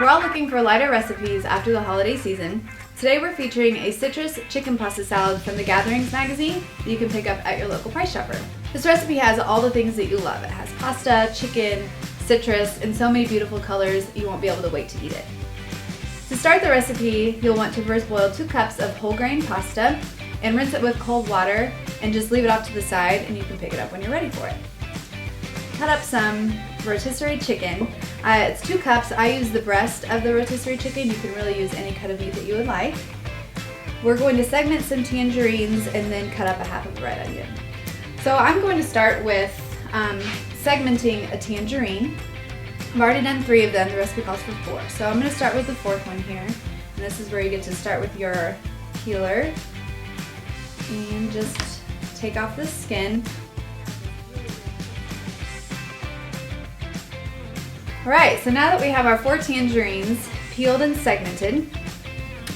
We're all looking for lighter recipes after the holiday season. Today we're featuring a citrus chicken pasta salad from the Gatherings magazine that you can pick up at your local Price Chopper. This recipe has all the things that you love. It has pasta, chicken, citrus, and so many beautiful colors you won't be able to wait to eat it. To start the recipe, you'll want to first boil 2 cups of whole grain pasta and rinse it with cold water and just leave it off to the side and you can pick it up when you're ready for it. Cut up some rotisserie chicken. It's 2 cups. I use the breast of the rotisserie chicken. You can really use any cut of meat that you would like. We're going to segment some tangerines and then cut up a half of a red onion. So I'm going to start with segmenting a tangerine. I've already done 3 of them. The recipe calls for 4. So I'm going to start with the 4th one here. And this is where you get to start with your peeler and just take off the skin. Alright, so now that we have our 4 tangerines peeled and segmented,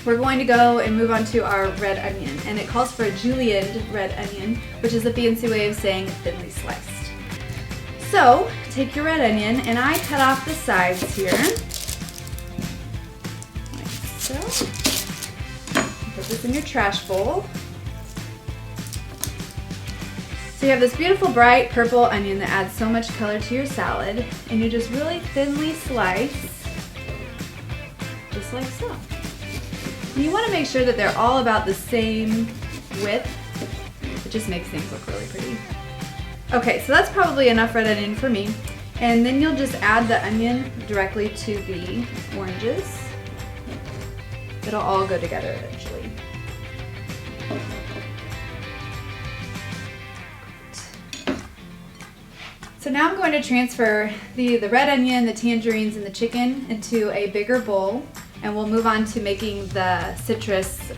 we're going to go and move on to our red onion. And it calls for a julienned red onion, which is a fancy way of saying thinly sliced. So, take your red onion, and I cut off the sides here, like so. Put this in your trash bowl. So you have this beautiful bright purple onion that adds so much color to your salad, and you just really thinly slice, just like so. And you want to make sure that they're all about the same width. It just makes things look really pretty. Okay, so that's probably enough red onion for me. And then you'll just add the onion directly to the oranges. It'll all go together eventually. So now I'm going to transfer the red onion, the tangerines, and the chicken into a bigger bowl, and we'll move on to making the citrus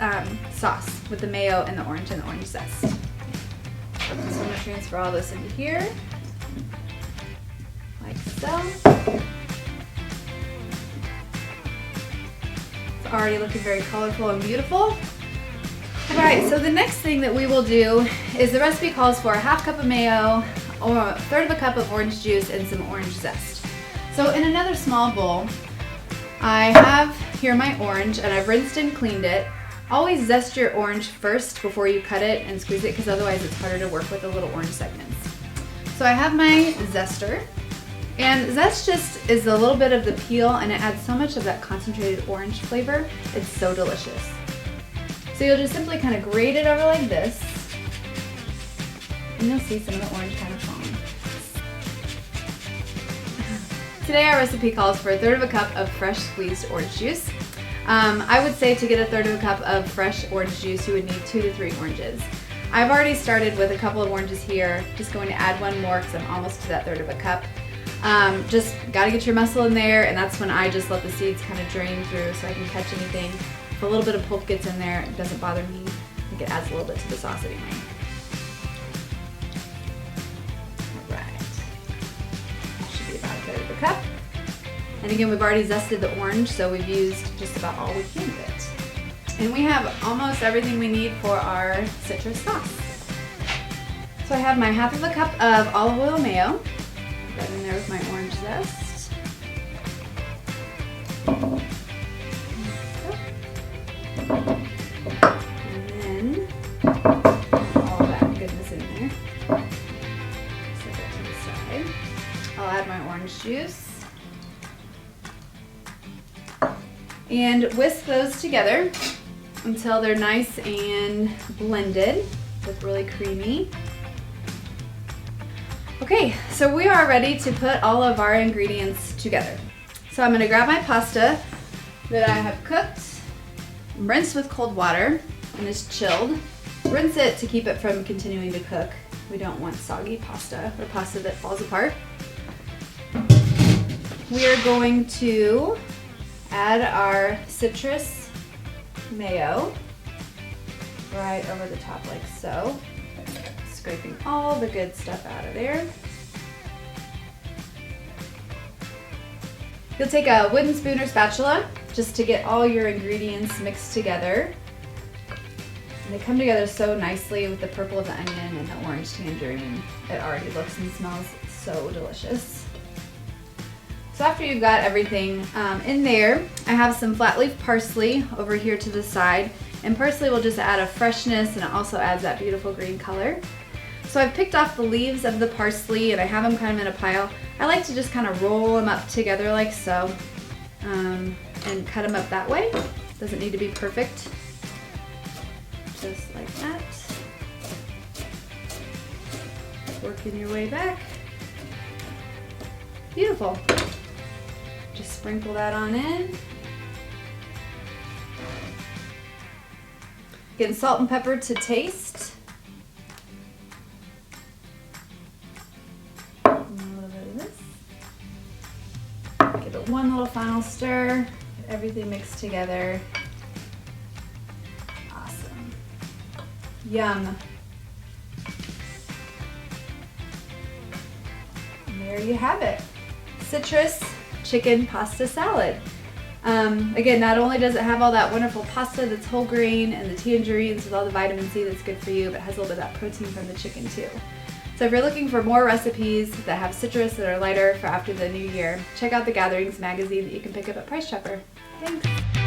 sauce with the mayo and the orange zest. So I'm going to transfer all this into here, like so. It's already looking very colorful and beautiful. Alright, so the next thing that we will do is the recipe calls for a half cup of mayo, or a third of a cup of orange juice, and some orange zest. So in another small bowl, I have here my orange, and I've rinsed and cleaned it. Always zest your orange first before you cut it and squeeze it, because otherwise it's harder to work with the little orange segments. So I have my zester, and zest just is a little bit of the peel, and it adds so much of that concentrated orange flavor. It's so delicious. So you'll just simply kind of grate it over like this, and you'll see some of the orange kind of falling. Today our recipe calls for a third of a cup of fresh squeezed orange juice. I would say to get a third of a cup of fresh orange juice, you would need 2 to 3 oranges. I've already started with a couple of oranges here, just going to add 1 more because I'm almost to that third of a cup. Just got to get your muscle in there, and that's when I just let the seeds kind of drain through so I can catch anything. If a little bit of pulp gets in there, it doesn't bother me. I think it adds a little bit to the sauce anyway. Alright. Should be about a third of a cup. And again, we've already zested the orange, so we've used just about all we can of it. And we have almost everything we need for our citrus sauce. So I have my half of a cup of olive oil mayo. Put that in there with my orange zest. And then all that goodness in there. Set that to the side. I'll add my orange juice. And whisk those together until they're nice and blended, look really creamy. Okay, so we are ready to put all of our ingredients together. So I'm going to grab my pasta that I have cooked, rinsed with cold water, and is chilled. Rinse it to keep it from continuing to cook. We don't want soggy pasta or pasta that falls apart. We are going to add our citrus mayo right over the top like so, scraping all the good stuff out of there. You'll take a wooden spoon or spatula just to get all your ingredients mixed together. And they come together so nicely with the purple of the onion and the orange tangerine. It already looks and smells so delicious. So after you've got everything in there, I have some flat leaf parsley over here to the side. And parsley will just add a freshness, and it also adds that beautiful green color. So I've picked off the leaves of the parsley and I have them kind of in a pile. I like to just kind of roll them up together like so, and cut them up that way. Doesn't need to be perfect. Just like that. Working your way back. Beautiful. Just sprinkle that on in. Again, salt and pepper to taste. And a little bit of this. Give it one little final stir. Get everything mixed together. Awesome. Yum. And there you have it. Citrus chicken pasta salad. Again, not only does it have all that wonderful pasta that's whole grain and the tangerines with all the vitamin C that's good for you, but it has a little bit of that protein from the chicken too. So if you're looking for more recipes that have citrus that are lighter for after the new year, check out the Gatherings magazine that you can pick up at Price Chopper. Thanks.